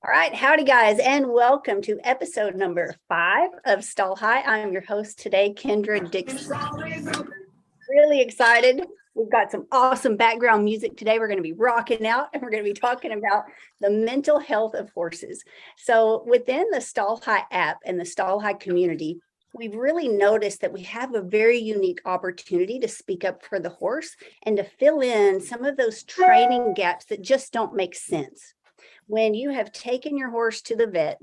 All right, howdy guys, and welcome to episode number 5 of Stall High. I'm your host today, Kendra Dixon. Really excited. We've got some awesome background music today. We're going to be rocking out, and we're going to be talking about the mental health of horses. So within the Stall High app and the Stall High community, we've really noticed that we have a very unique opportunity to speak up for the horse and to fill in some of those training gaps that just don't make sense. When you have taken your horse to the vet,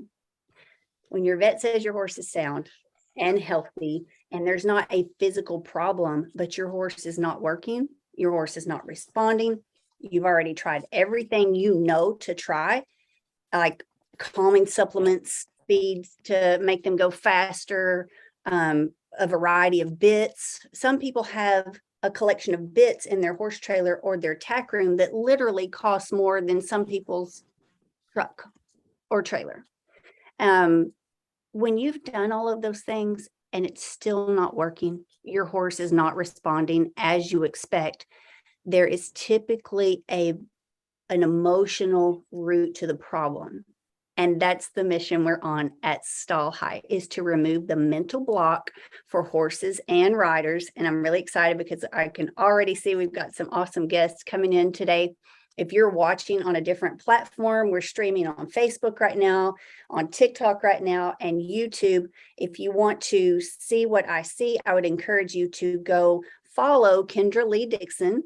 when your vet says your horse is sound and healthy, and there's not a physical problem, but your horse is not working, your horse is not responding, you've already tried everything you know to try, like calming supplements, feeds to make them go faster, a variety of bits. Some people have a collection of bits in their horse trailer or their tack room that literally costs more than some people's truck or trailer. When you've done all of those things and it's still not working, your horse is not responding as you expect, there is typically an emotional root to the problem. And that's the mission we're on at Stall High, is to remove the mental block for horses and riders. And I'm really excited because I can already see we've got some awesome guests coming in today. If you're watching on a different platform, we're streaming on Facebook right now, on TikTok right now, and YouTube. If you want to see what I see, I would encourage you to go follow Kendra Lee Dixon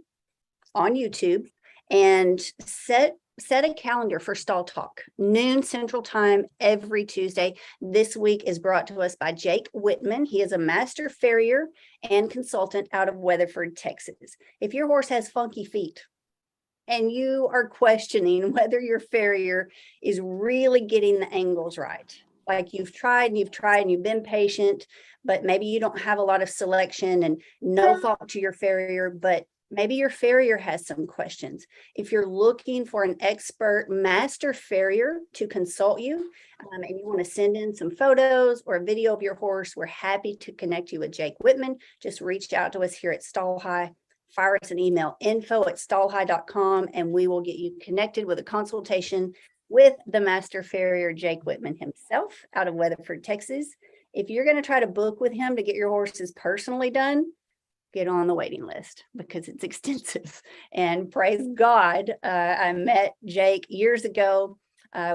on YouTube and set a calendar for Stall Talk, noon Central Time every Tuesday. This week is brought to us by Jake Whitman. He is a master farrier and consultant out of Weatherford, Texas. If your horse has funky feet, and you are questioning whether your farrier is really getting the angles right, like you've tried and you've been patient, but maybe you don't have a lot of selection, and no fault to your farrier, but maybe your farrier has some questions. If you're looking for an expert master farrier to consult you, and you want to send in some photos or a video of your horse, we're happy to connect you with Jake Whitman. Just reach out to us here at Stall High. Fire us an email, info@stallhigh.com, and we will get you connected with a consultation with the master farrier, Jake Whitman himself, out of Weatherford, Texas. If you're going to try to book with him to get your horses personally done, get on the waiting list because it's extensive. And praise God, I met Jake years ago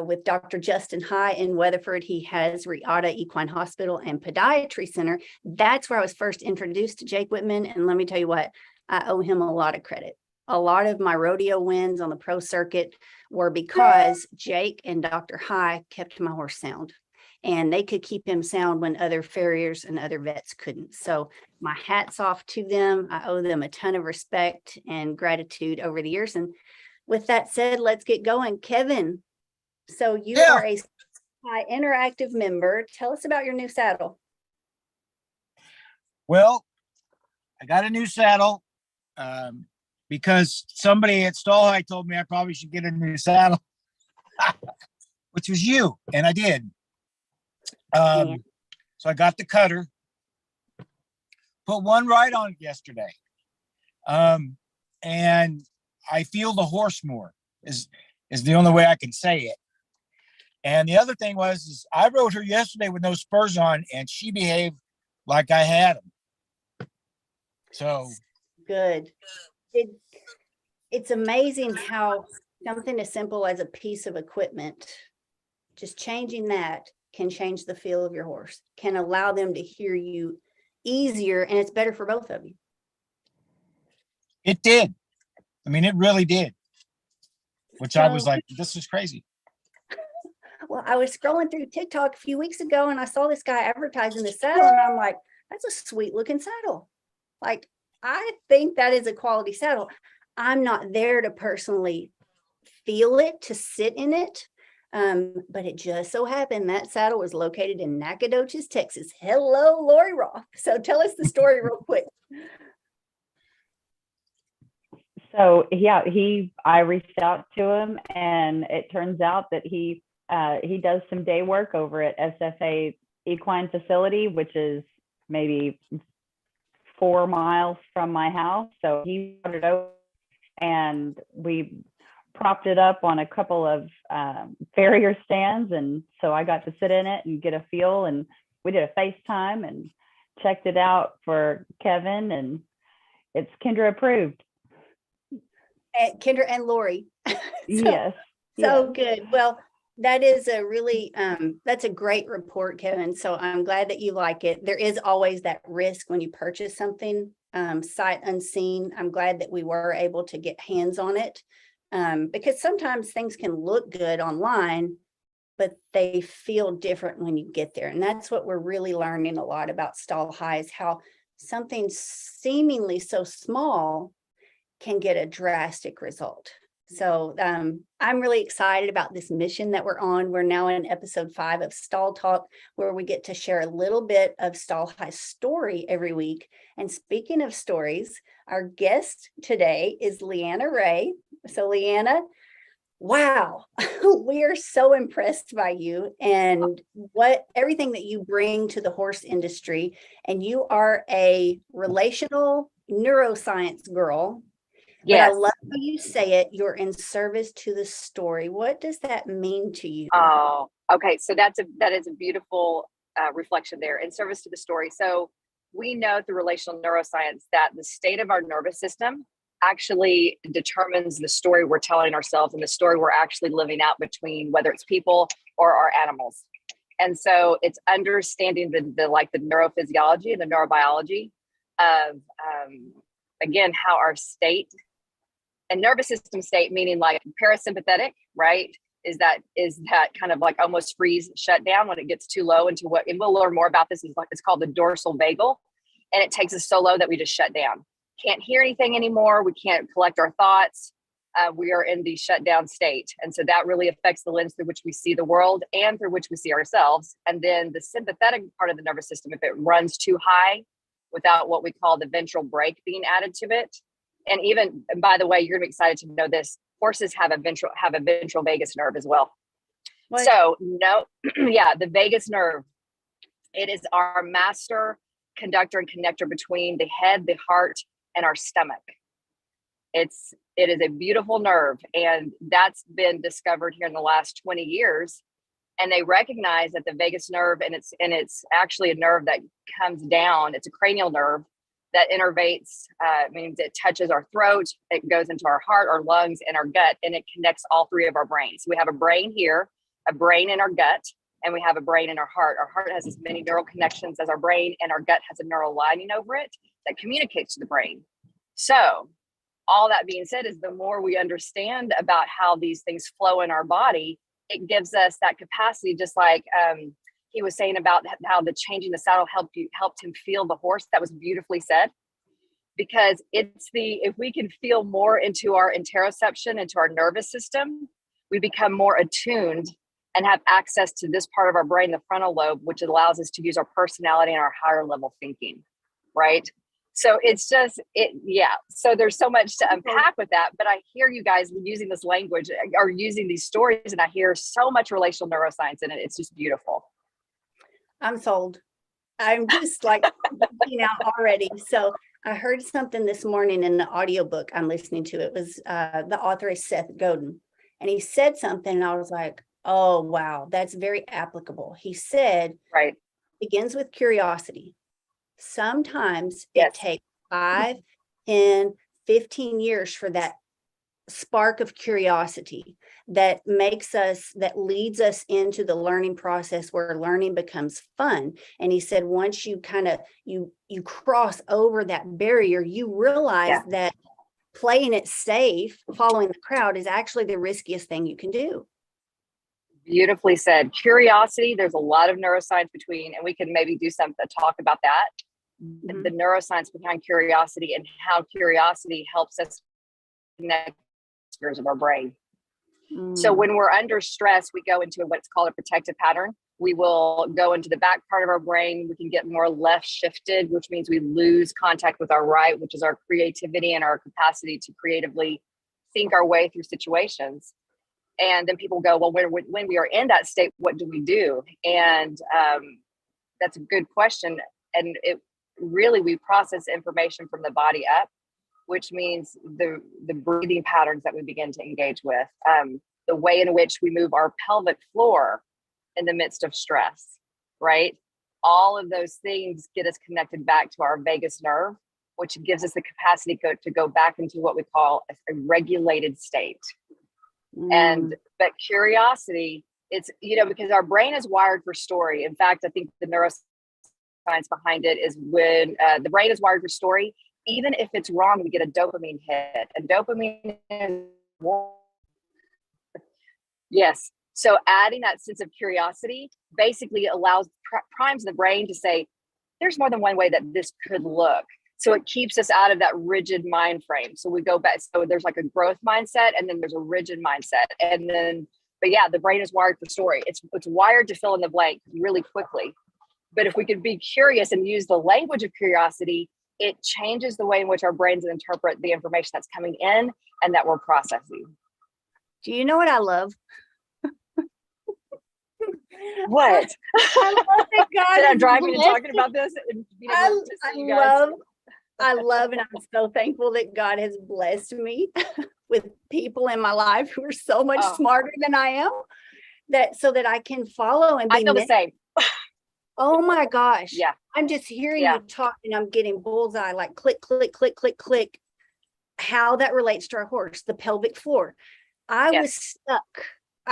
with Dr. Justin High in Weatherford. He has Riata Equine Hospital and Podiatry Center. That's where I was first introduced to Jake Whitman. And let me tell you what, I owe him a lot of credit. A lot of my rodeo wins on the pro circuit were because Jake and Dr. High kept my horse sound, and they could keep him sound when other farriers and other vets couldn't. So my hat's off to them. I owe them a ton of respect and gratitude over the years. And with that said, let's get going. Kevin, so you are a High interactive member. Tell us about your new saddle. Well, I got a new saddle. Because somebody at Stall High told me I probably should get a new saddle, which was you, and I did. So I got the cutter, put one ride on it yesterday, and I feel the horse more is the only way I can say it. And the other thing is I rode her yesterday with no spurs on, and she behaved like I had them. So good. It's amazing how something as simple as a piece of equipment, just changing that can change the feel of your horse, can allow them to hear you easier, and it's better for both of you. It did. I mean, it really did. Which I was like, this is crazy. Well, I was scrolling through TikTok a few weeks ago, and I saw this guy advertising the saddle, and I'm like, that's a sweet looking saddle. Like, I think that is a quality saddle. I'm not there to personally feel it, to sit in it. But it just so happened that saddle was located in Nacogdoches, Texas. Hello, Lori Roth. So tell us the story real quick. So yeah, I reached out to him, and it turns out that he does some day work over at SFA Equine Facility, which is maybe 4 miles from my house. So he brought it over, and we propped it up on a couple of farrier stands, and so I got to sit in it and get a feel, and we did a FaceTime and checked it out for Kevin, and it's Kendra approved. And Kendra and Lori. Yes. So good. Well, that is a really, that's a great report, Kevin. So I'm glad that you like it. There is always that risk when you purchase something, sight unseen. I'm glad that we were able to get hands on it, because sometimes things can look good online, but they feel different when you get there. And that's what we're really learning a lot about Stall High, is how something seemingly so small can get a drastic result. So I'm really excited about this mission that we're on. We're now in episode 5 of Stall Talk, where we get to share a little bit of Stall High's story every week. And speaking of stories, our guest today is Leanna Rae. So Leanna, wow, we are so impressed by you and everything that you bring to the horse industry. And you are a relational neuroscience girl. But I Yes. love how you say it. You're in service to the story. What does that mean to you? Oh, okay. So that is a beautiful reflection there, in service to the story. So we know through relational neuroscience that the state of our nervous system actually determines the story we're telling ourselves and the story we're actually living out between, whether it's people or our animals. And so it's understanding the neurophysiology and the neurobiology of again, how our state and nervous system state, meaning like parasympathetic, right? Is that kind of like almost freeze shut down when it gets too low into what, and we'll learn more about this, is like, it's called the dorsal vagal. And it takes us so low that we just shut down. Can't hear anything anymore. We can't collect our thoughts. We are in the shutdown state. And so that really affects the lens through which we see the world and through which we see ourselves. And then the sympathetic part of the nervous system, if it runs too high without what we call the ventral brake being added to it. And by the way, you're gonna be excited to know this, horses have a ventral vagus nerve as well. What? So no, yeah, the vagus nerve, it is our master conductor and connector between the head, the heart, and our stomach. It is a beautiful nerve, and that's been discovered here in the last 20 years. And they recognize that the vagus nerve, and it's actually a nerve that comes down. It's a cranial nerve that innervates, means it touches our throat, it goes into our heart, our lungs, and our gut, and it connects all 3 of our brains. We have a brain here, a brain in our gut, and we have a brain in our heart. Our heart has as many neural connections as our brain, and our gut has a neural lining over it that communicates to the brain. So all that being said, is the more we understand about how these things flow in our body, it gives us that capacity, just like he was saying about how the changing the saddle helped him feel the horse. That was beautifully said, because if we can feel more into our interoception, into our nervous system, we become more attuned and have access to this part of our brain, the frontal lobe, which allows us to use our personality and our higher level thinking, right? So it's just, yeah. So there's so much to unpack with that, but I hear you guys using this language or using these stories, and I hear so much relational neuroscience in it. It's just beautiful. I'm sold. I'm just like geeking out already. So I heard something this morning in the audiobook I'm listening to. It was the author is Seth Godin, and he said something, and I was like, oh, wow, that's very applicable. He said, right, begins with curiosity. Sometimes yes, it takes 5, 10, 15 years for that spark of curiosity that leads us into the learning process where learning becomes fun. And he said, once you kind of, you cross over that barrier, you realize that playing it safe, following the crowd, is actually the riskiest thing you can do. Beautifully said. Curiosity, there's a lot of neuroscience between, and we can maybe do something to talk about that. Mm-hmm. The neuroscience behind curiosity and how curiosity helps us connect areas of our brain. So when we're under stress, we go into what's called a protective pattern. We will go into the back part of our brain. We can get more left shifted, which means we lose contact with our right, which is our creativity and our capacity to creatively think our way through situations. And then people go, well, when we are in that state, what do we do? And that's a good question. And we process information from the body up. which means the breathing patterns that we begin to engage with, the way in which we move our pelvic floor in the midst of stress, right? All of those things get us connected back to our vagus nerve, which gives us the capacity to go back into what we call a regulated state. But curiosity, it's, because our brain is wired for story. In fact, I think the neuroscience behind it is when the brain is wired for story, even if it's wrong, we get a dopamine hit. And dopamine is, yes. So adding that sense of curiosity basically primes the brain to say, there's more than one way that this could look. So it keeps us out of that rigid mind frame. So we go back. So there's like a growth mindset, and then there's a rigid mindset. But yeah, the brain is wired for story. It's wired to fill in the blank really quickly. But if we could be curious and use the language of curiosity, it changes the way in which our brains interpret the information that's coming in and that we're processing. Do you know what I love? What? I love that God That I'm is driving and blessed. talking about this and being able to see you guys. I love, and I'm so thankful that God has blessed me with people in my life who are so much smarter than I am, so that I can follow and be. I feel the same. Oh my gosh. Yeah. I'm just hearing you talk, and I'm getting bullseye, like click, click, click, click, click, how that relates to our horse, the pelvic floor. I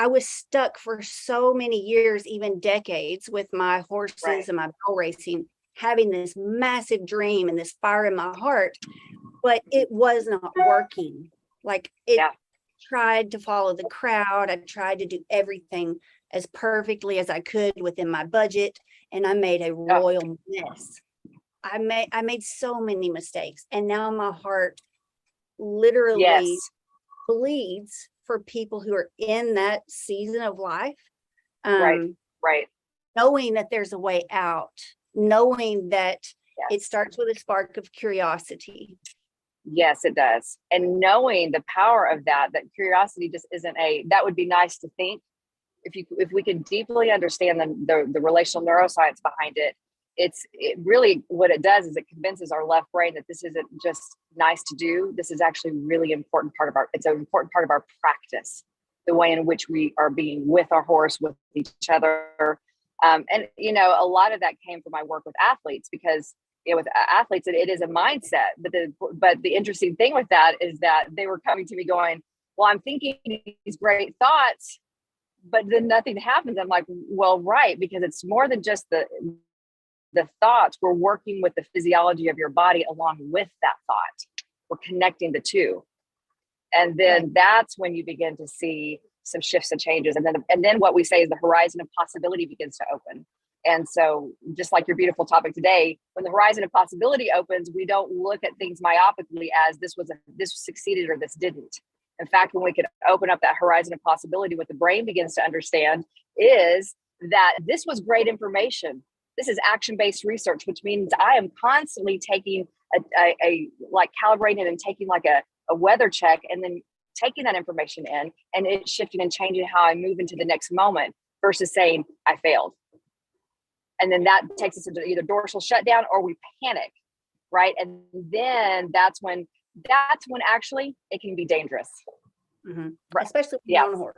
was stuck for so many years, even decades, with my horses and my bull racing, having this massive dream and this fire in my heart, but it was not working. Like it tried to follow the crowd. I tried to do everything as perfectly as I could within my budget, and I made a royal mess. I made so many mistakes, and now my heart literally bleeds for people who are in that season of life. Right. Knowing that there's a way out, knowing that it starts with a spark of curiosity. Yes, it does. And knowing the power of that curiosity just isn't that would be nice to think. If we can deeply understand the relational neuroscience behind it, it really, what it does is it convinces our left brain that this isn't just nice to do. This is actually really important part of it's an important part of our practice, the way in which we are being with our horse, with each other. And, a lot of that came from my work with athletes, because with athletes, it is a mindset. But the interesting thing with that is that they were coming to me going, well, I'm thinking these great thoughts, but then nothing happens. I'm like, well, right, because it's more than just the thoughts. We're working with the physiology of your body along with that thought. We're connecting the two. And then that's when you begin to see some shifts and changes. And then what we say is the horizon of possibility begins to open. And so just like your beautiful topic today, when the horizon of possibility opens, we don't look at things myopically as this succeeded or this didn't. In fact, when we can open up that horizon of possibility, what the brain begins to understand is that this was great information. This is action-based research, which means I am constantly taking like calibrating and taking like a weather check, and then taking that information in, and it's shifting and changing how I move into the next moment versus saying I failed. And then that takes us into either dorsal shutdown or we panic, right? And then that's when actually it can be dangerous. Mm-hmm. Right. Especially when you're on a horse.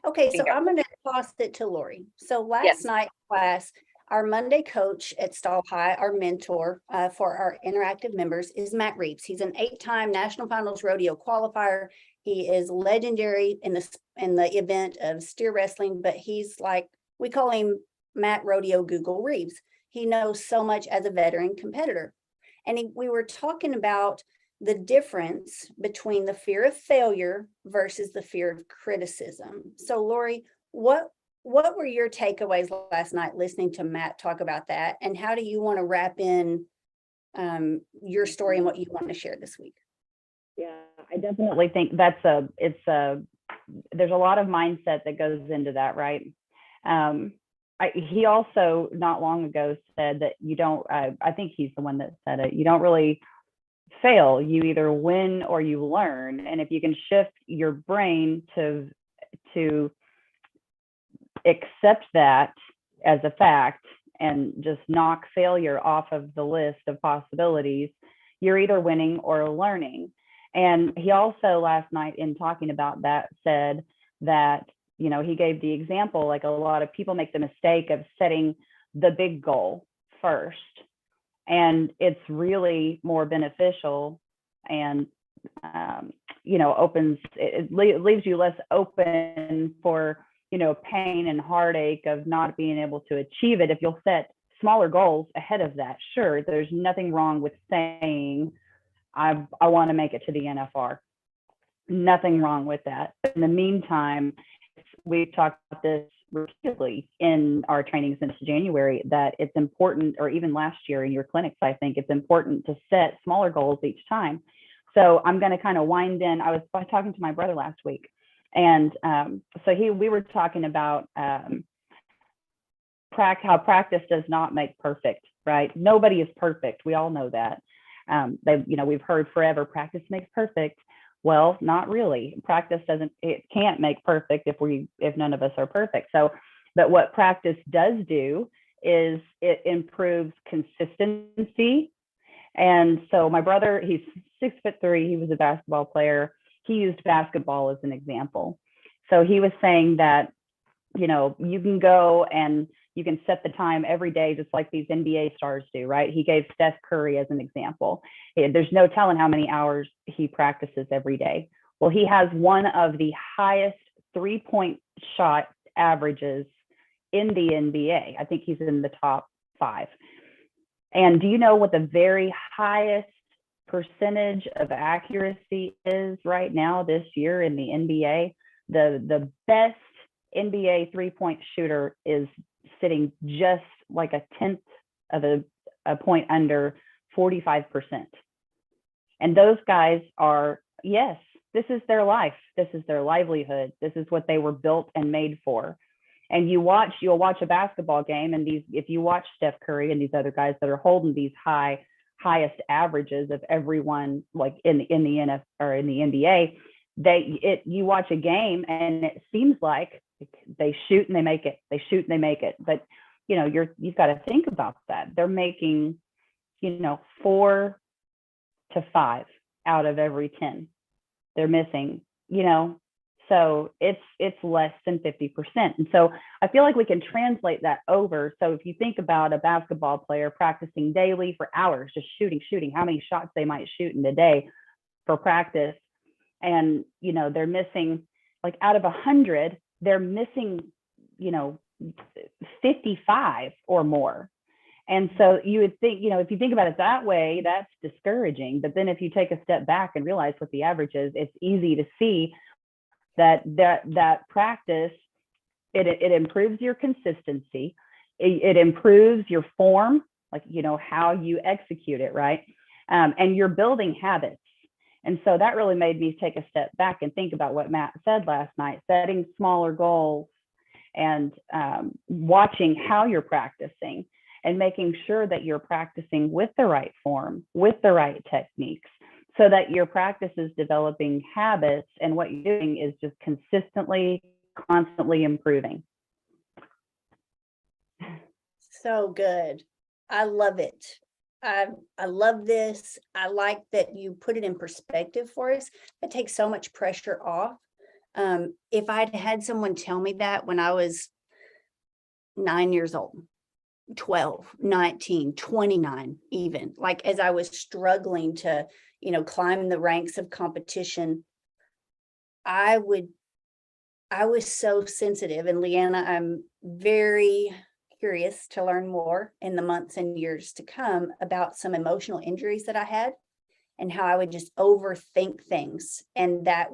Okay, so I'm going to toss it to Lori. So last night class, our Monday coach at Stall High, our mentor for our interactive members, is Matt Reeves. He's an 8-time National Finals Rodeo qualifier. He is legendary in the event of steer wrestling, but he's like, we call him Matt Rodeo Google Reeves. He knows so much as a veteran competitor. And we were talking about the difference between the fear of failure versus the fear of criticism. So Lori, what were your takeaways last night listening to Matt talk about that? And how do you want to wrap in your story and what you want to share this week? Yeah, I definitely think there's a lot of mindset that goes into that, right? He also not long ago said that you don't, I think he's the one that said it, you don't really fail, you either win or you learn. And if you can shift your brain to accept that as a fact and just knock failure off of the list of possibilities, you're either winning or learning. And he also last night in talking about that said that, you know, he gave the example, like a lot of people make the mistake of setting the big goal first. And it's really more beneficial and, you know, it leaves you less open for, you know, pain and heartache of not being able to achieve it if you'll set smaller goals ahead of that. Sure, there's nothing wrong with saying, I want to make it to the NFR. Nothing wrong with that. But in the meantime, we've talked about this repeatedly in our training since January, that it's important, or even last year in your clinics, I think it's important to set smaller goals each time. So I'm going to kind of wind in. I was talking to my brother last week, and we were talking about how practice does not make perfect, right? Nobody is perfect. We all know that. We've heard forever, practice makes perfect. Well, not really. Practice can't make perfect if none of us are perfect. So, but what practice does do is it improves consistency. And so my brother, he's 6'3", he was a basketball player. He used basketball as an example. So he was saying that, you know, you can go and you can set the time every day, just like these NBA stars do, right? He gave Steph Curry as an example. There's no telling how many hours he practices every day. Well, he has one of the highest 3-point shot averages in the NBA. I think he's in the top 5. And do you know what the very highest percentage of accuracy is right now this year in the NBA? The best NBA 3-point shooter is sitting just like a tenth of a point under 45%. And those guys are, yes, this is their life. This is their livelihood. This is what they were built and made for. And you'll watch a basketball game, and if you watch Steph Curry and these other guys that are holding these highest averages of everyone, like in the NFL or in the NBA, you watch a game and it seems like they shoot and they make it. They shoot and they make it. But you know, you've got to think about that. They're making, you know, 4 to 5 out of every 10. They're missing, you know. So it's less than 50%. And so I feel like we can translate that over. So if you think about a basketball player practicing daily for hours, just shooting, how many shots they might shoot in a day for practice. And, you know, they're missing, like out of 100, they're missing, you know, 55 or more. And so you would think, you know, if you think about it that way, that's discouraging. But then if you take a step back and realize what the average is, it's easy to see that practice, it improves your consistency. It improves your form, like, you know, how you execute it, right? And you're building habits. And so that really made me take a step back and think about what Matt said last night, setting smaller goals and watching how you're practicing and making sure that you're practicing with the right form, with the right techniques, so that your practice is developing habits, and what you're doing is just consistently, constantly improving. So good. I love it. I love this. I like that you put it in perspective for us. It takes so much pressure off. If I'd had someone tell me that when I was 9 years old, 12, 19, 29, even, like as I was struggling to, you know, climb the ranks of competition, I was so sensitive. And Leanna, I'm very curious to learn more in the months and years to come about some emotional injuries that I had and how I would just overthink things. And that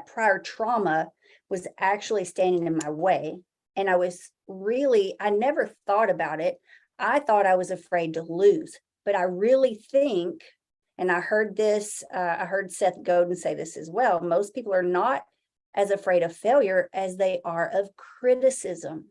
prior trauma was actually standing in my way. And I never thought about it. I thought I was afraid to lose, but I really think, and I heard Seth Godin say this as well, most people are not as afraid of failure as they are of criticism.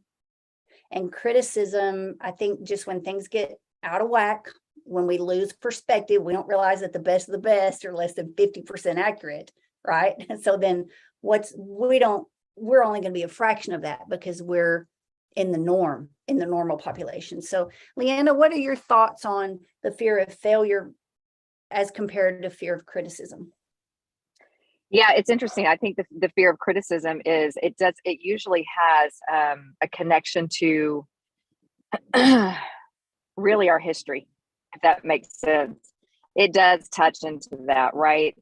And criticism, I think, just when things get out of whack, when we lose perspective, we don't realize that the best of the best are less than 50% accurate, right? And so then we're only going to be a fraction of that because we're in the normal population. So Leanna, what are your thoughts on the fear of failure as compared to fear of criticism? Yeah, it's interesting. I think the fear of criticism is it usually has a connection to really our history, if that makes sense. It does touch into that, right?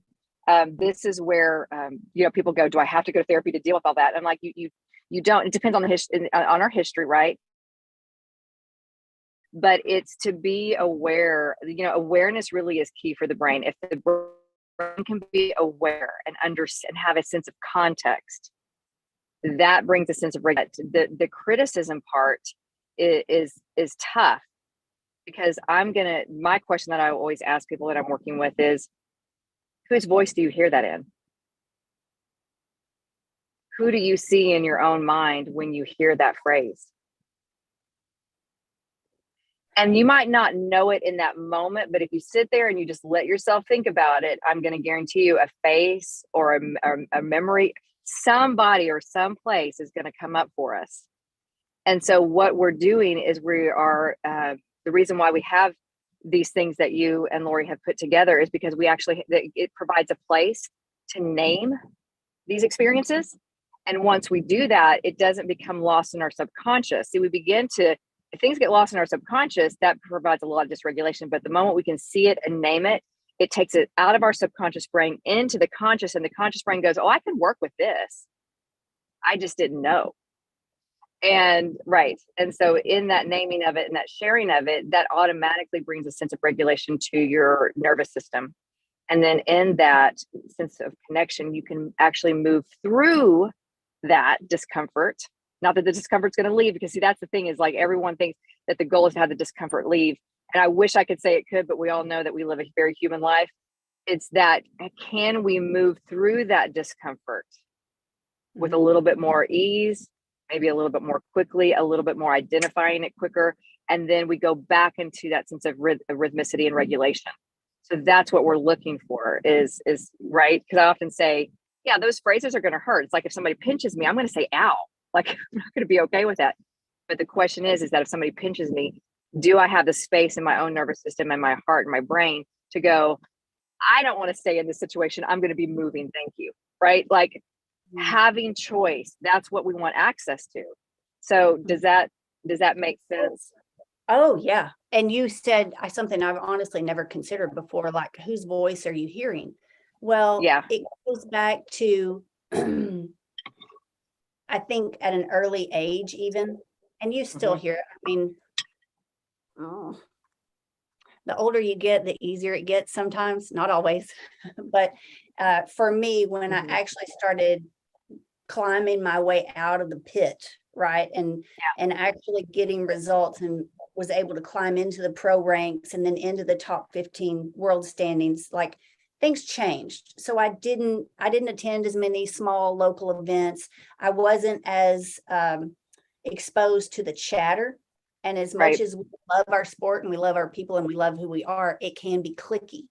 This is where people go, do I have to go to therapy to deal with all that? I'm like, you don't. It depends on the history, on our history, right? But it's to be aware. Awareness really is key for the brain. If the brain can be aware and understand, have a sense of context, that brings a sense of regulation. The criticism part is tough, because my question that I always ask people that I'm working with is, whose voice do you hear that in? Who do you see in your own mind when you hear that phrase? And you might not know it in that moment, but if you sit there and you just let yourself think about it, I'm going to guarantee you a face or a memory, somebody or some place is going to come up for us. And so what we're doing is we are, the reason why we have these things that you and Lori have put together is because it provides a place to name these experiences. And once we do that, it doesn't become lost in our subconscious. See, if things get lost in our subconscious, that provides a lot of dysregulation. But the moment we can see it and name it, it takes it out of our subconscious brain into the conscious, and the conscious brain goes, oh, I can work with this. I just didn't know. And right. And so in that naming of it and that sharing of it, that automatically brings a sense of regulation to your nervous system. And then in that sense of connection, you can actually move through that discomfort. Not that the discomfort's going to leave, because see, that's the thing, is like everyone thinks that the goal is to have the discomfort leave. And I wish I could say it could, but we all know that we live a very human life. It's that, can we move through that discomfort with a little bit more ease, maybe a little bit more quickly, a little bit more identifying it quicker. And then we go back into that sense of rhythmicity and regulation. So that's what we're looking for is right. Because I often say, yeah, those phrases are going to hurt. It's like if somebody pinches me, I'm going to say, ow, like I'm not going to be okay with that. But the question is that if somebody pinches me, do I have the space in my own nervous system and my heart and my brain to go, I don't want to stay in this situation. I'm going to be moving. Thank you. Right. Like having choice. That's what we want access to. So does that make sense? Oh, yeah. And you said something I've honestly never considered before, like, whose voice are you hearing? Well, yeah, it goes back to, I think at an early age even, and you still hear it. I mean, the older you get, the easier it gets sometimes, not always. But for me, when I actually started climbing my way out of the pit, right, and actually getting results, and was able to climb into the pro ranks and then into the top 15 world standings, like, things changed. So I didn't attend as many small local events. I wasn't as exposed to the chatter. And as much as we love our sport and we love our people and we love who we are, it can be cliquey.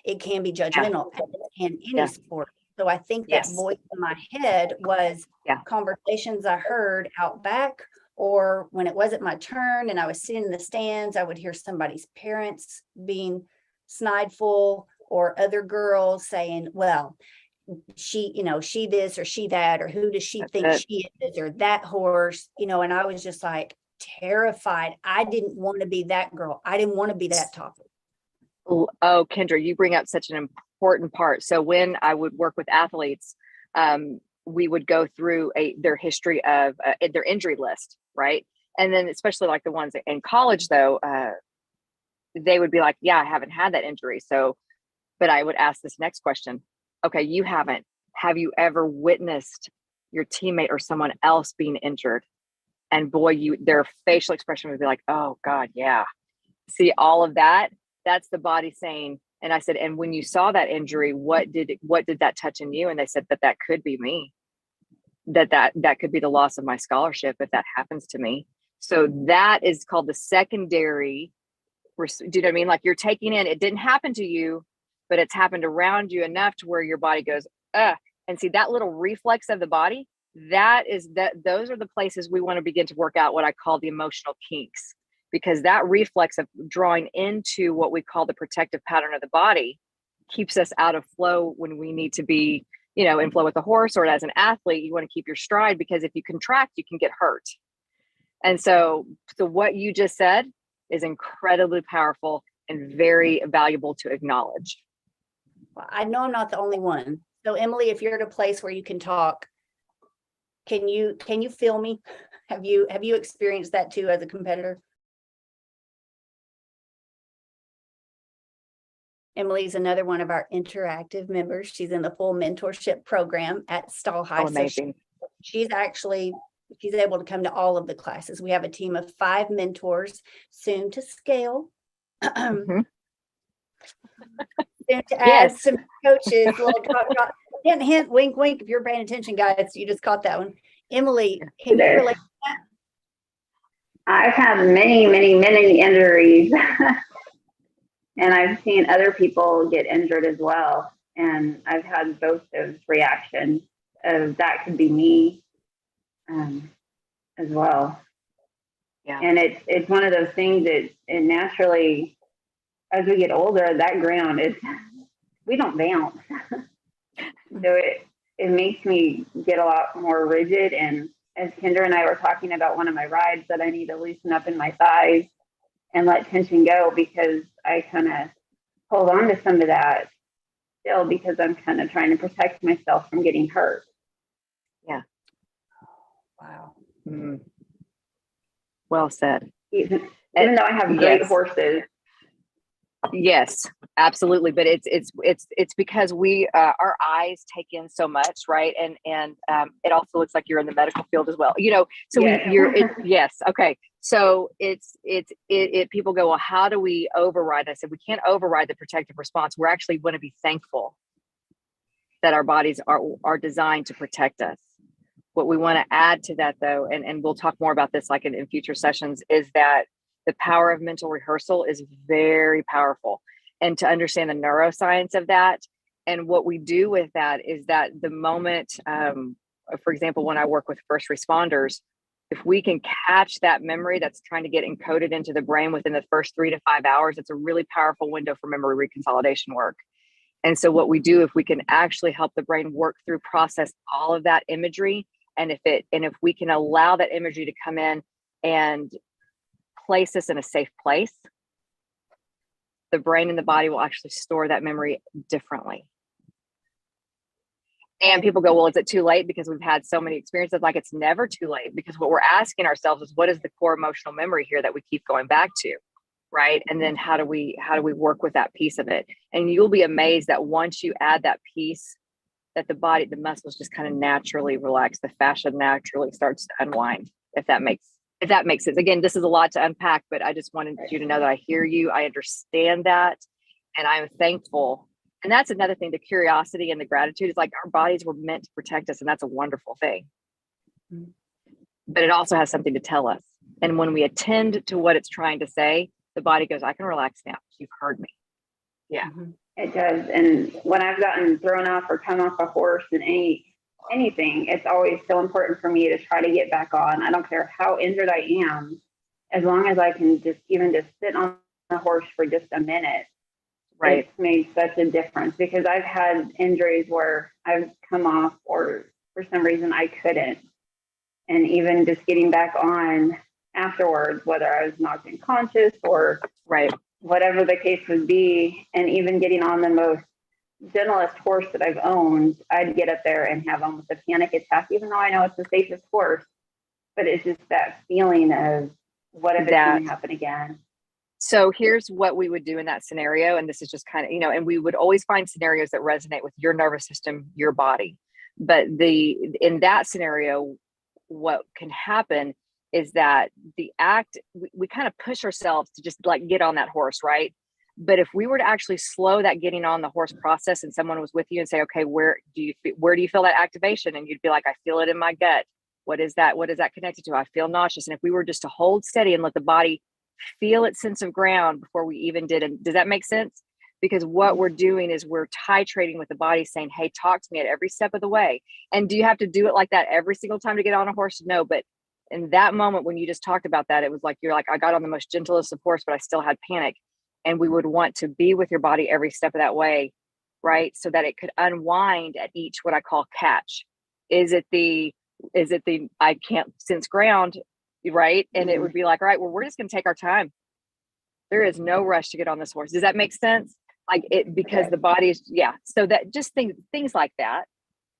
It can be judgmental, and it can any sport. So I think that voice in my head was conversations I heard out back, or when it wasn't my turn and I was sitting in the stands, I would hear somebody's parents being snideful, or other girls saying, well, she this or she that, or who does she think she is, or that horse, and I was just like terrified. I didn't want to be that girl. I didn't want to be that topic. Oh, Kendra, you bring up such an important part. So when I would work with athletes, we would go through their history of their injury list, right? And then especially like the ones in college, though, they would be like, yeah, I haven't had that injury. So, but I would ask this next question. Okay, you haven't. Have you ever witnessed your teammate or someone else being injured? And boy, their facial expression would be like, oh God, yeah. See, all of that, that's the body saying. And I said, and when you saw that injury, what did that touch in you? And they said that could be me. That could be the loss of my scholarship if that happens to me. So that is called the secondary. Do you know what I mean? Like, you're taking in, it didn't happen to you, but it's happened around you enough to where your body goes, and see that little reflex of the body, those are the places we want to begin to work out what I call the emotional kinks. because that reflex of drawing into what we call the protective pattern of the body keeps us out of flow when we need to be, in flow with the horse. Or as an athlete, you want to keep your stride, because if you contract, you can get hurt. And so what you just said is incredibly powerful and very valuable to acknowledge. Well, I know I'm not the only one. So Emily, if you're at a place where you can talk, can you feel me? Have you experienced that too as a competitor? Emily's another one of our interactive members. She's in the full mentorship program at Stall High. Oh, amazing. So she's able to come to all of the classes. We have a team of 5 mentors, soon to scale. Mm-hmm. Soon to add some coaches. Hint, hint, wink, wink. If you're paying attention, guys, you just caught that one. Emily, can you relate to that? I've had many, many, many injuries. And I've seen other people get injured as well. And I've had both those reactions of that could be me as well. Yeah. And it's one of those things that it naturally, as we get older, that ground we don't bounce. So it makes me get a lot more rigid. And as Kendra and I were talking about one of my rides, that I need to loosen up in my thighs and let tension go, because I kind of hold on to some of that still, because I'm kind of trying to protect myself from getting hurt. Yeah. Wow. Mm-hmm. Well said. Even though I have great horses. Yes, absolutely. But it's because we our eyes take in so much, right? And it also looks like you're in the medical field as well. So Yes. yes. Okay. So it's people go, well, how do we override? I said, we can't override the protective response. We're actually going to be thankful that our bodies are designed to protect us. What we want to add to that, though, and we'll talk more about this like in future sessions, is that the power of mental rehearsal is very powerful. And to understand the neuroscience of that, and what we do with that is that the moment, for example, when I work with first responders, if we can catch that memory that's trying to get encoded into the brain within the first 3 to 5 hours, it's a really powerful window for memory reconsolidation work. And so what we do, if we can actually help the brain work through, process all of that imagery, and if we can allow that imagery to come in and place us in a safe place, the brain and the body will actually store that memory differently. And people go, well, is it too late? Because we've had so many experiences. Like, it's never too late, because what we're asking ourselves is, what is the core emotional memory here that we keep going back to, right? And then how do we work with that piece of it? And you'll be amazed that once you add that piece, that the muscles just kind of naturally relax, the fascia naturally starts to unwind, if that makes sense. Again, this is a lot to unpack, but I just wanted you to know that I hear you, I understand that, and I'm thankful. And that's another thing, the curiosity and the gratitude is like, our bodies were meant to protect us, and that's a wonderful thing. But it also has something to tell us. And when we attend to what it's trying to say, the body goes, I can relax now. You've heard me. Yeah. Mm-hmm. It does. And when I've gotten thrown off or come off a horse in anything, it's always so important for me to try to get back on. I don't care how injured I am, as long as I can just sit on the horse for just a minute. Right. It's made such a difference, because I've had injuries where I've come off, or for some reason I couldn't. And even just getting back on afterwards, whether I was knocked unconscious or whatever the case would be, and even getting on the most gentlest horse that I've owned, I'd get up there and have almost a panic attack, even though I know it's the safest horse. But it's just that feeling of, what if it's going to happen again? So here's what we would do in that scenario. And this is just kind of, and we would always find scenarios that resonate with your nervous system, your body. But in that scenario, what can happen is that we kind of push ourselves to just like get on that horse, right? But if we were to actually slow that getting on the horse process, and someone was with you and say, okay, where do you feel that activation? And you'd be like, I feel it in my gut. What is that? What is that connected to? I feel nauseous. And if we were just to hold steady and let the body feel its sense of ground before we even did it. Does that make sense? Because what we're doing is we're titrating with the body, saying, hey, talk to me at every step of the way. And do you have to do it like that every single time to get on a horse? No, but in that moment when you just talked about that, it was like, you're like, I got on the most gentlest of horse, but I still had panic. And we would want to be with your body every step of that way, right? So that it could unwind at each, what I call catch. Is it the I can't sense ground, right? And it would be like, all right, well, we're just going to take our time. There is no rush to get on this horse. Does that make sense? Like it, because the body is, yeah. So that just things like that,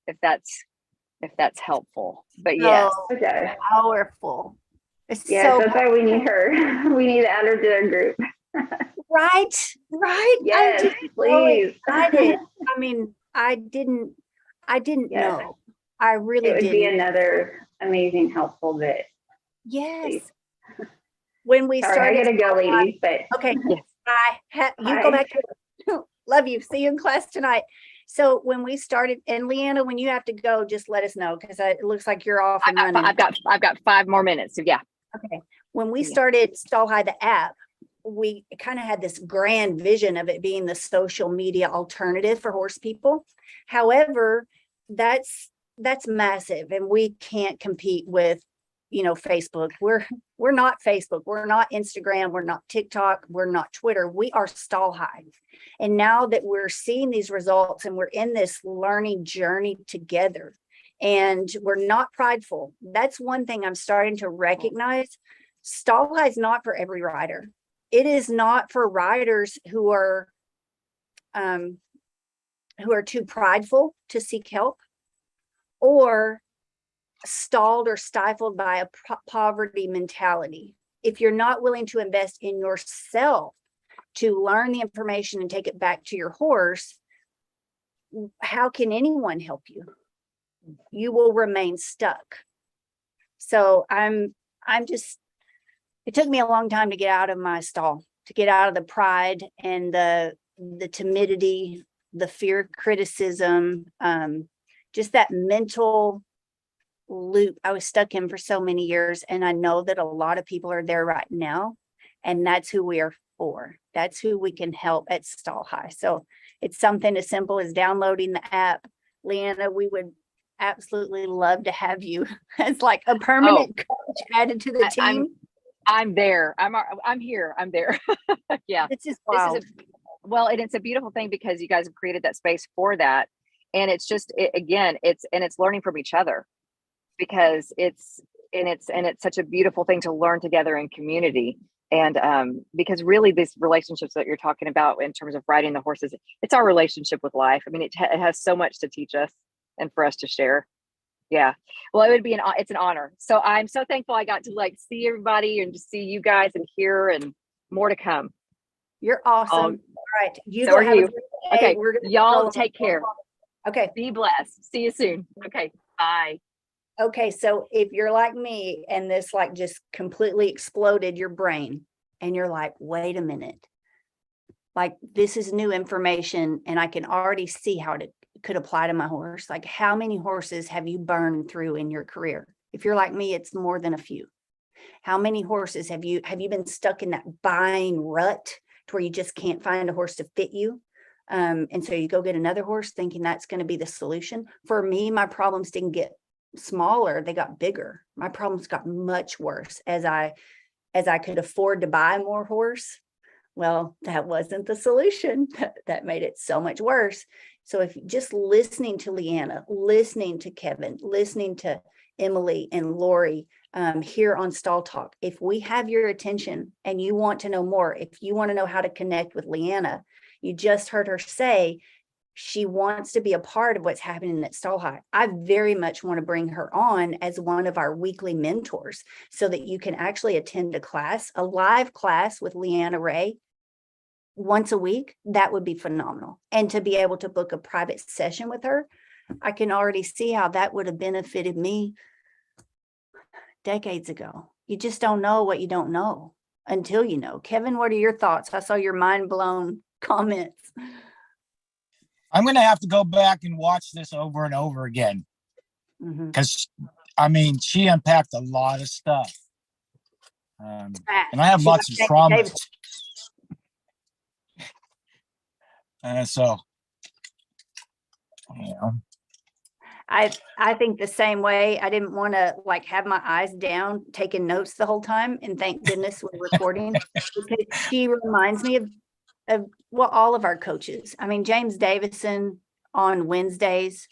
if that's helpful. But yes. Okay. Powerful. It's Yes, so that's why we need her. We need to add her to our group. right. I'm Yes, just so please. excited. I mean, I didn't Yes. know. I really It would be didn't. another amazing, helpful bit. Yes. Please. When we Sorry, I started. gotta go, ladies, but Okay. Yes. You go back to love you. See you in class tonight. So when we started, and Leanna, when you have to go, just let us know, because it looks like you're off and running. I've got 5 more minutes. So yeah. Okay. When we Yeah. started Stall High, the app, we kind of had this grand vision of it being the social media alternative for horse people. However, that's massive, and we can't compete with, Facebook. We're not Facebook. We're not Instagram. We're not TikTok. We're not Twitter. We are Stall High. And now that we're seeing these results and we're in this learning journey together, and we're not prideful. That's one thing I'm starting to recognize. Stall High is not for every rider. It is not for riders who are too prideful to seek help, or stalled or stifled by a poverty mentality. If you're not willing to invest in yourself to learn the information and take it back to your horse, how can anyone help you? You will remain stuck. So it took me a long time to get out of my stall, to get out of the pride and the timidity, the fear of criticism, just that mental loop I was stuck in for so many years. And I know that a lot of people are there right now, and that's who we are for. That's who we can help at Stall High. So it's something as simple as downloading the app. Leanna, we would absolutely love to have you as like a permanent coach added to the team. I'm there. I'm here. I'm there. Yeah. This is wild. Well, and it's a beautiful thing because you guys have created that space for that. And it's just, it's learning from each other, because it's such a beautiful thing to learn together in community. And because really these relationships that you're talking about in terms of riding the horses, it's our relationship with life. I mean, it has so much to teach us and for us to share. Yeah. Well, it's an honor. So I'm so thankful I got to see everybody and just see you guys and hear, and more to come. You're awesome. All right. So are you. Okay. We're y'all take care. Okay. Be blessed. See you soon. Okay. Bye. Okay. So if you're like me and this just completely exploded your brain, and you're like, wait a minute, this is new information, and I can already see how it could apply to my horse. How many horses have you burned through in your career? If you're like me, it's more than a few. How many horses have you been stuck in that buying rut to where you just can't find a horse to fit you? And so you go get another horse thinking that's going to be the solution. For me, my problems didn't get smaller, they got bigger. My problems got much worse as I could afford to buy more horse. Well, that wasn't the solution. That made it so much worse. So if just listening to Leanna, listening to Kevin, listening to Emily and Lori here on Stall Talk, if we have your attention and you want to know more, if you want to know how to connect with Leanna, you just heard her say she wants to be a part of what's happening at Stall High. I very much want to bring her on as one of our weekly mentors so that you can actually attend a live class with Leanna Rae once a week. That would be phenomenal. And to be able to book a private session with her, I can already see how that would have benefited me decades ago. You just don't know what you don't know until you know. Kevin, what are your thoughts? I saw your mind blown comments. I'm going to have to go back and watch this over and over again, because she unpacked a lot of stuff. And I have lots of traumas. So, I think the same way. I didn't want to like have my eyes down taking notes the whole time, and thank goodness we're recording, because she reminds me of well, all of our coaches. I mean, James Davison on Wednesdays,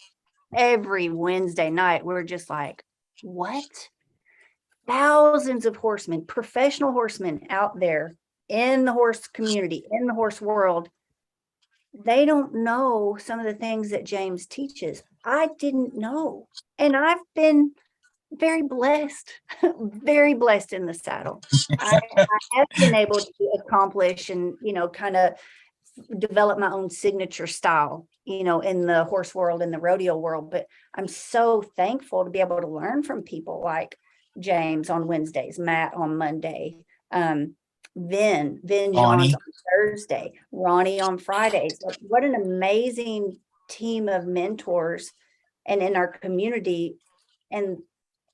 every Wednesday night, we're just like, what? Thousands of horsemen, professional horsemen out there in the horse community, in the horse world. They don't know some of the things that James teaches. I didn't know. And I've been very blessed, very blessed in the saddle. I have been able to accomplish and, kind of develop my own signature style, in the horse world, in the rodeo world. But I'm so thankful to be able to learn from people like James on Wednesdays, Matt on Monday, Vin Johns Ronnie. on Thursday, Ronnie on Fridays. Like, what an amazing team of mentors, and in our community, and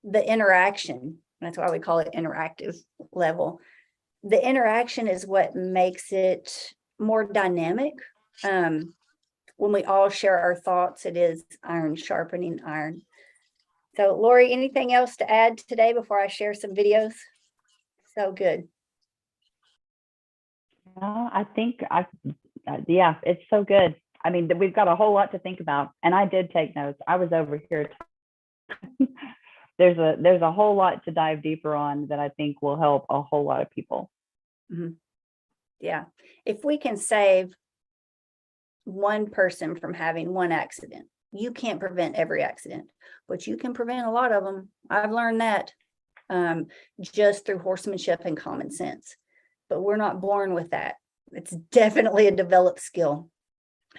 the interaction. That's why we call it interactive level. The interaction is what makes it more dynamic. When we all share our thoughts, it is iron sharpening iron. So, Lori, anything else to add today before I share some videos? So good. I think yeah, it's so good. I mean, we've got a whole lot to think about, and I did take notes. I was over here. There's a whole lot to dive deeper on that I think will help a whole lot of people. Mm-hmm. Yeah. If we can save one person from having one accident, you can't prevent every accident, but you can prevent a lot of them. I've learned that just through horsemanship and common sense. But we're not born with that. It's definitely a developed skill.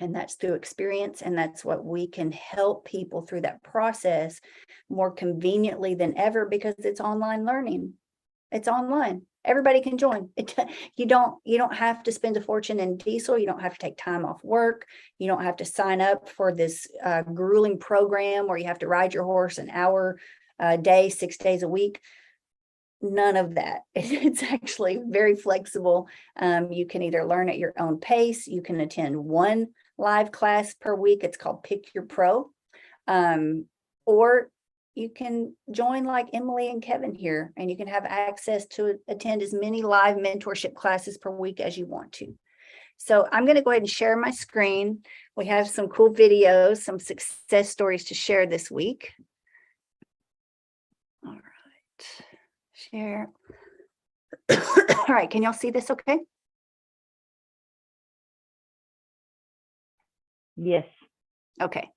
And that's through experience. And that's what we can help people through that process more conveniently than ever, because it's online learning. It's online. Everybody can join. You don't have to spend a fortune in diesel. You don't have to take time off work. You don't have to sign up for this grueling program where you have to ride your horse an hour a day, 6 days a week. None of that. It's actually very flexible. You can either learn at your own pace. You can attend one live class per week. It's called Pick Your Pro. Or you can join like Emily and Kevin here, and you can have access to attend as many live mentorship classes per week as you want to. So I'm going to go ahead and share my screen. We have some cool videos, some success stories to share this week. All right. Share. All right, can y'all see this okay? Yes. Okay,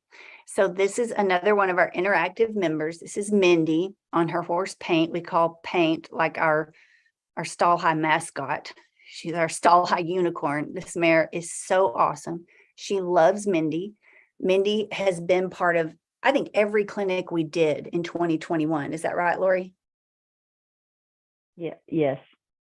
so this is another one of our interactive members. This is Mindy on her horse Paint. We call Paint like our stall high mascot. She's our stall high unicorn. This mare is so awesome. She loves Mindy. Mindy has been part of, I think, every clinic we did in 2021. Is that right, Lori? Yeah. Yes.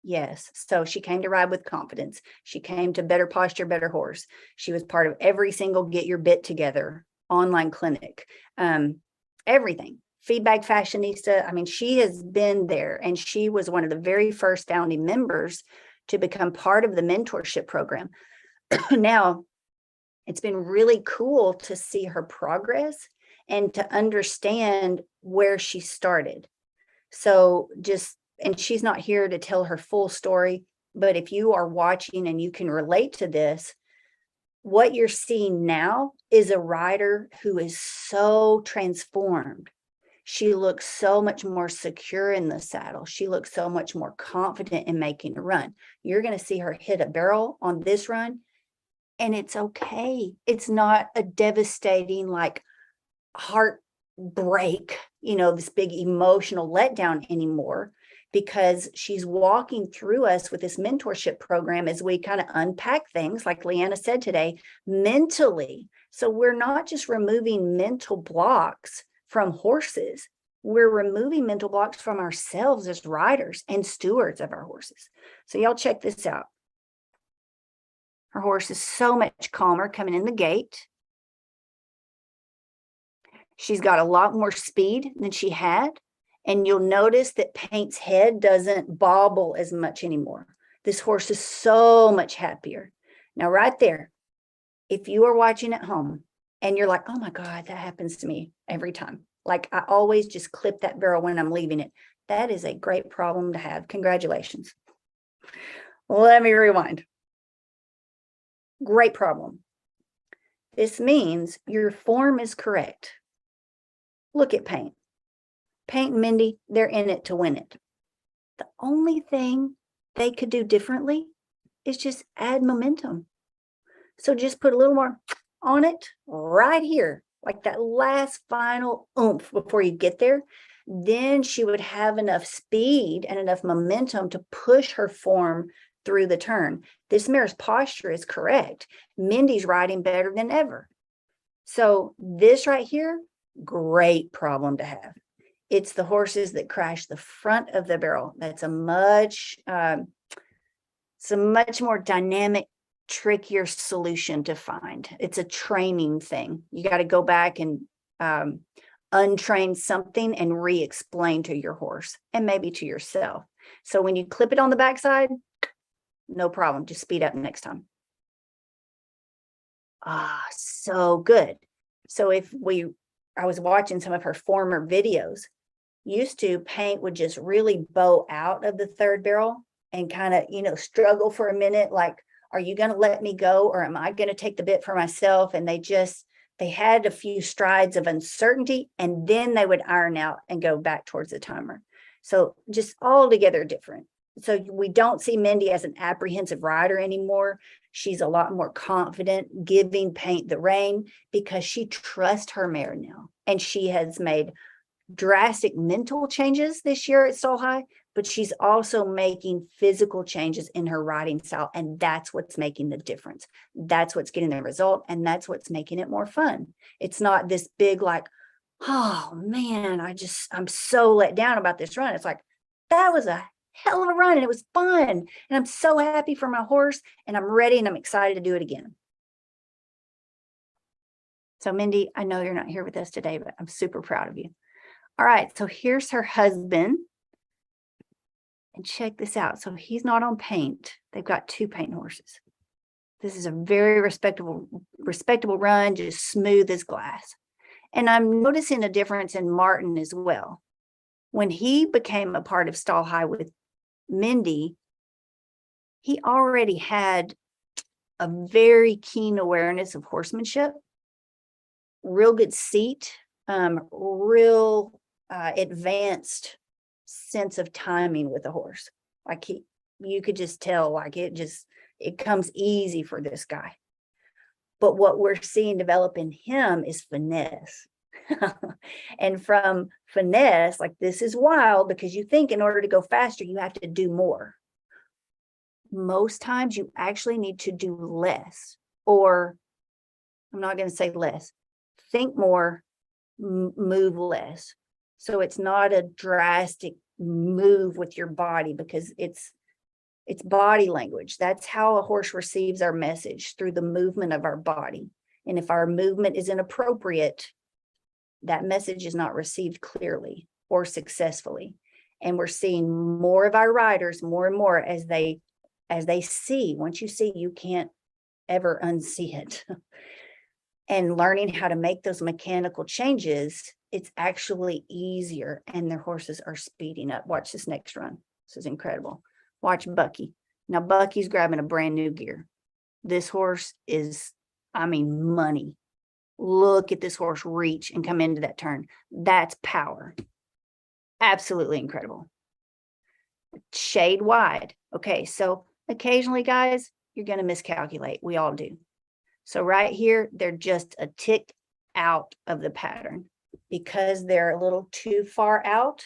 Yes. So she came to Ride with Confidence. She came to Better Posture, Better Horse. She was part of every single Get Your Bit Together online clinic. Everything. Feedback Fashionista. I mean, she has been there, and she was one of the very first founding members to become part of the mentorship program. Now, it's been really cool to see her progress and to understand where she started. So and she's not here to tell her full story, but if you are watching and you can relate to this, what you're seeing now is a rider who is so transformed. She looks so much more secure in the saddle. She looks so much more confident in making a run. You're going to see her hit a barrel on this run, and it's okay. It's not a devastating, like, heartbreak, this big emotional letdown anymore, because she's walking through us with this mentorship program as we kind of unpack things, like Leanna said today, mentally. So we're not just removing mental blocks from horses. We're removing mental blocks from ourselves as riders and stewards of our horses. So y'all check this out. Her horse is so much calmer coming in the gate. She's got a lot more speed than she had. And you'll notice that Paint's head doesn't bobble as much anymore. This horse is so much happier. Now, right there, if you are watching at home, And you're like, oh my God, that happens to me every time. Like I always just clip that barrel when I'm leaving it. That is a great problem to have. Congratulations. Let me rewind. Great problem. This means your form is correct. Look at Paint. Paint and Mindy, they're in it to win it. The only thing they could do differently is just add momentum. So just put a little more on it right here, like that last final oomph before you get there. Then she would have enough speed and enough momentum to push her form through the turn. This mare's posture is correct. Mindy's riding better than ever. So this right here, great problem to have. It's the horses that crash the front of the barrel. That's a much more dynamic, trickier solution to find. It's a training thing. You got to go back and untrain something and re-explain to your horse and maybe to yourself. So when you clip it on the backside, no problem. Just speed up next time. So good. So I was watching some of her former videos. Used to, Paint would just really bow out of the third barrel and kind of, struggle for a minute. Like, are you going to let me go? Or am I going to take the bit for myself? And they had a few strides of uncertainty, and then they would iron out and go back towards the timer. So just altogether different. So we don't see Mindy as an apprehensive rider anymore. She's a lot more confident, giving Paint the rein because she trusts her mare now. And she has made drastic mental changes this year at Stall High, but she's also making physical changes in her riding style. And that's what's making the difference. That's what's getting the result. And that's what's making it more fun. It's not this big, like, oh man, I'm so let down about this run. It's like, that was a hell of a run and it was fun. And I'm so happy for my horse and I'm ready and I'm excited to do it again. So Mindy, I know you're not here with us today, but I'm super proud of you. All right, so here's her husband. And check this out. So he's not on Paint. They've got two Paint horses. This is a very respectable run, just smooth as glass. And I'm noticing a difference in Martin as well. When he became a part of Stall High with Mindy, he already had a very keen awareness of horsemanship, real good seat, real advanced sense of timing with the horse. Like you could just tell, like it comes easy for this guy. But what we're seeing develop in him is finesse. And from finesse, like this is wild because you think in order to go faster, you have to do more. Most times you actually need to do less, or I'm not going to say less, think more, move less. So it's not a drastic move with your body because it's body language. That's how a horse receives our message, through the movement of our body. And if our movement is inappropriate, that message is not received clearly or successfully. And we're seeing more of our riders more and more as they see. Once you see, you can't ever unsee it. And learning how to make those mechanical changes, it's actually easier and their horses are speeding up. Watch this next run. This is incredible. Watch Bucky. Now Bucky's grabbing a brand new gear. This horse is, money. Look at this horse reach and come into that turn. That's power. Absolutely incredible. Shade wide. Okay, so occasionally, guys, you're going to miscalculate. We all do. So right here, they're just a tick out of the pattern because they're a little too far out.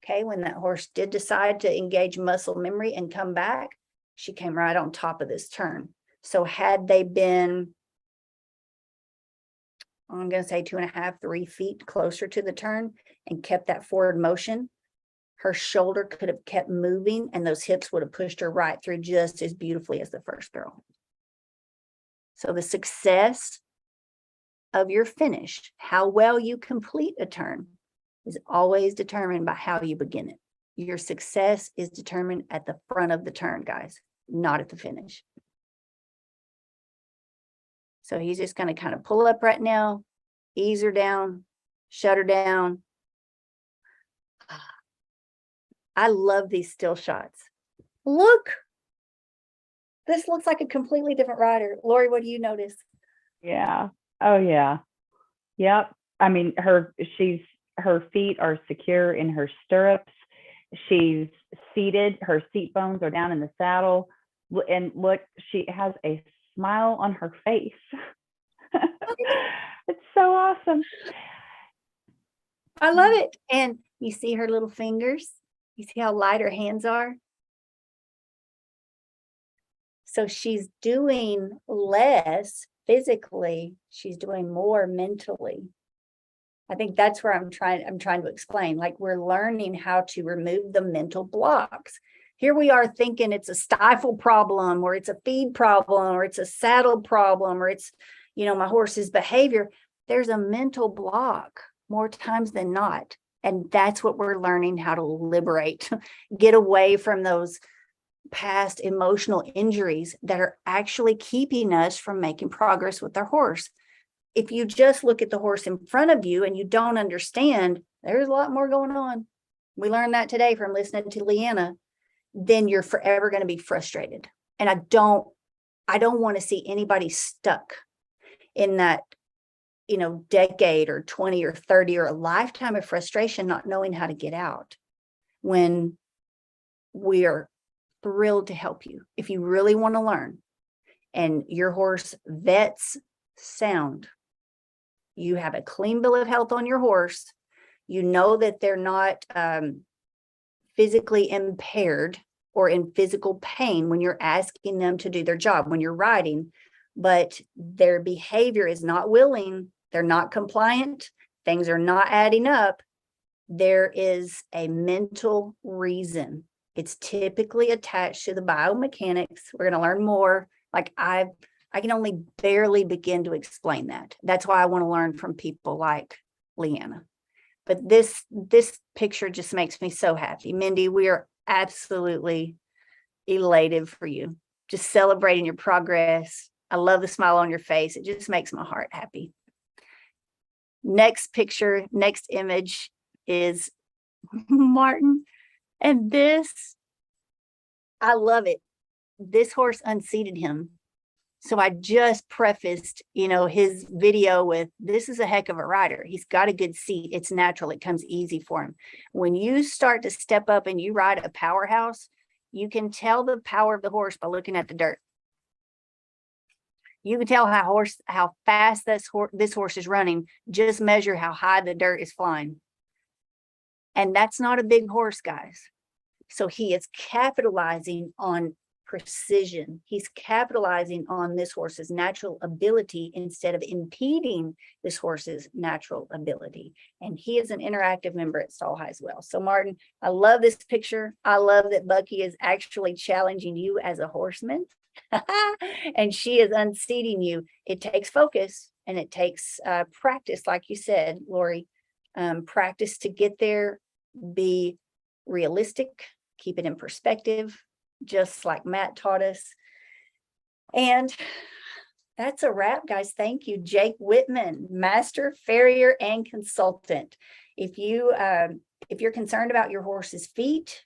Okay, when that horse did decide to engage muscle memory and come back, she came right on top of this turn. So had they been, I'm going to say 2.5, 3 feet closer to the turn and kept that forward motion, her shoulder could have kept moving and those hips would have pushed her right through just as beautifully as the first barrel. So the success of your finish, how well you complete a turn, is always determined by how you begin it. Your success is determined at the front of the turn, guys, not at the finish. So he's just going to kind of pull up right now, ease her down, shut her down. I love these still shots. Look, this looks like a completely different rider. Lori, what do you notice? Yeah. Oh yeah. Yep. I mean, her feet are secure in her stirrups. She's seated. Her seat bones are down in the saddle. And look, she has a smile on her face. It's so awesome. I love it. And you see her little fingers. You see how light her hands are. So she's doing less physically. She's doing more mentally. I think that's where I'm trying to explain. Like, we're learning how to remove the mental blocks. Here we are thinking it's a stifle problem, or it's a feed problem, or it's a saddle problem, or it's, my horse's behavior. There's a mental block more times than not. And that's what we're learning how to liberate, get away from those past emotional injuries that are actually keeping us from making progress with our horse. If you just look at the horse in front of you and you don't understand, there's a lot more going on. We learned that today from listening to Leanna. Then you're forever going to be frustrated. And I don't want to see anybody stuck in that, decade or 20 or 30 or a lifetime of frustration, not knowing how to get out, when we are thrilled to help you. If you really want to learn and your horse vets sound, you have a clean bill of health on your horse, you know that they're not physically impaired or in physical pain when you're asking them to do their job, when you're riding, but their behavior is not willing, they're not compliant, things are not adding up, there is a mental reason. It's typically attached to the biomechanics. We're going to learn more. Like, I can only barely begin to explain that. That's why I want to learn from people like Leanna. But this picture just makes me so happy. Mindy, we are absolutely elated for you. Just celebrating your progress. I love the smile on your face. It just makes my heart happy. Next picture, next image is Martin. And this, I love it. This horse unseated him. So I just prefaced, his video with, this is a heck of a rider. He's got a good seat. It's natural. It comes easy for him. When you start to step up and you ride a powerhouse, you can tell the power of the horse by looking at the dirt. You can tell how fast this horse is running. Just measure how high the dirt is flying. And that's not a big horse, guys. So he is capitalizing on precision. He's capitalizing on this horse's natural ability instead of impeding this horse's natural ability. And he is an interactive member at Stall High as well. So Martin, I love this picture. I love that Bucky is actually challenging you as a horseman. And she is unseating you. It takes focus and it takes practice, like you said, Lori, practice to get there, be realistic, keep it in perspective, just like Matt taught us. And that's a wrap, guys. Thank you, Jake Whitman, master farrier and consultant. If you're concerned about your horse's feet,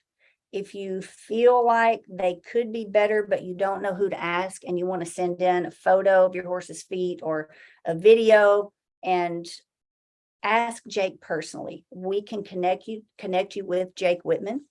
if you feel like they could be better, but you don't know who to ask, and you want to send in a photo of your horse's feet or a video and ask Jake personally, we can connect you with Jake Whitman.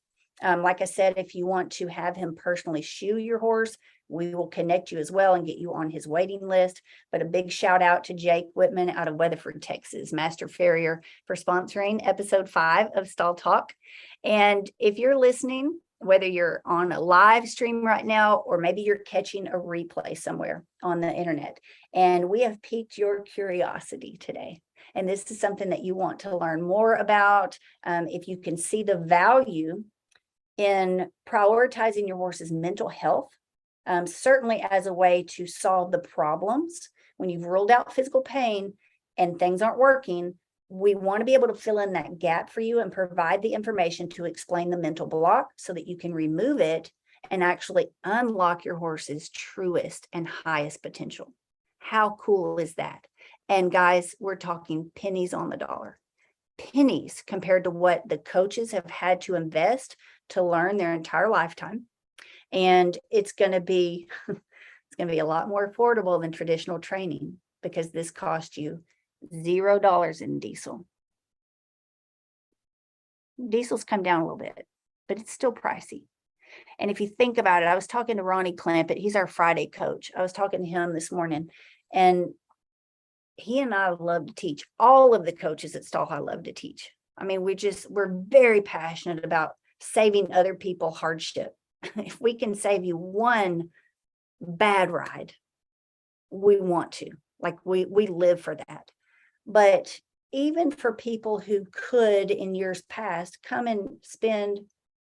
Like I said, if you want to have him personally shoe your horse, we will connect you as well and get you on his waiting list. But a big shout out to Jake Whitman out of Weatherford, Texas, Master Farrier, for sponsoring episode 5 of Stall Talk. And if you're listening, whether you're on a live stream right now, or maybe you're catching a replay somewhere on the internet, and we have piqued your curiosity today, and this is something that you want to learn more about, if you can see the value in prioritizing your horse's mental health, certainly as a way to solve the problems. When you've ruled out physical pain and things aren't working, we want to be able to fill in that gap for you and provide the information to explain the mental block so that you can remove it and actually unlock your horse's truest and highest potential. How cool is that? And guys, we're talking pennies on the dollar. Pennies compared to what the coaches have had to invest to learn their entire lifetime. And it's going to be a lot more affordable than traditional training, because this cost you $0 in diesel. Diesel's come down a little bit, but it's still pricey. And if you think about it, I was talking to Ronnie Clampett. He's our Friday coach. I was talking to him this morning, and he and I love to teach. All of the coaches at Stall High love to teach. I mean, we're very passionate about saving other people hardship. If we can save you one bad ride, we want to. Like we live for that. But even for people who could in years past come and spend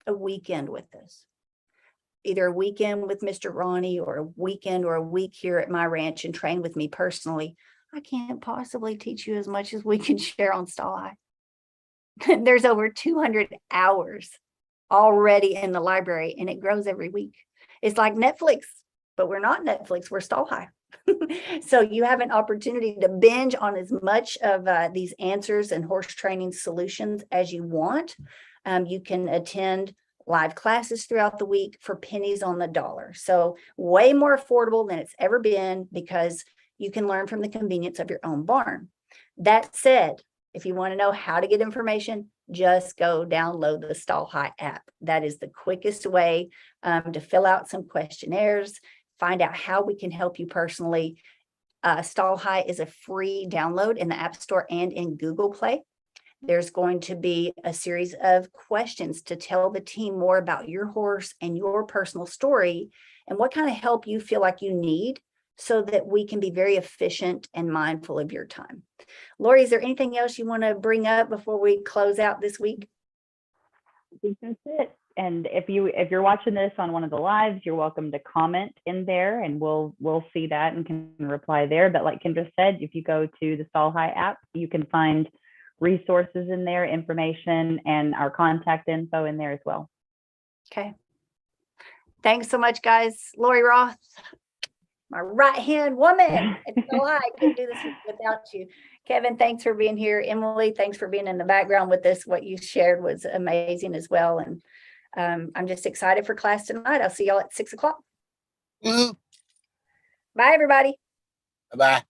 a weekend with us, either a weekend with Mr. Ronnie or a weekend or a week here at my ranch and train with me personally, I can't possibly teach you as much as we can share on Stall High. There's over 200 hours already in the library, and it grows every week. It's like Netflix, but we're not Netflix, we're Stall High. So you have an opportunity to binge on as much of these answers and horse training solutions as you want. You can attend live classes throughout the week for pennies on the dollar. So way more affordable than it's ever been, because you can learn from the convenience of your own barn. That said, if you want to know how to get information, just go download the Stall High app. That is the quickest way to fill out some questionnaires, find out how we can help you personally. Stall High is a free download in the App Store and in Google Play. There's going to be a series of questions to tell the team more about your horse and your personal story and what kind of help you feel like you need, so that we can be very efficient and mindful of your time. Lori, is there anything else you want to bring up before we close out this week? I think that's it. And if you're watching this on one of the lives, you're welcome to comment in there, and we'll see that and can reply there. But like Kendra said, if you go to the Stall High app, you can find resources in there, information, and our contact info in there as well. Okay. Thanks so much, guys. Lori Roth, my right-hand woman. It's so I couldn't do this without you. Kevin, thanks for being here. Emily, thanks for being in the background with us. What you shared was amazing as well. And I'm just excited for class tonight. I'll see y'all at 6 o'clock. Woo-hoo. Bye, everybody. Bye-bye.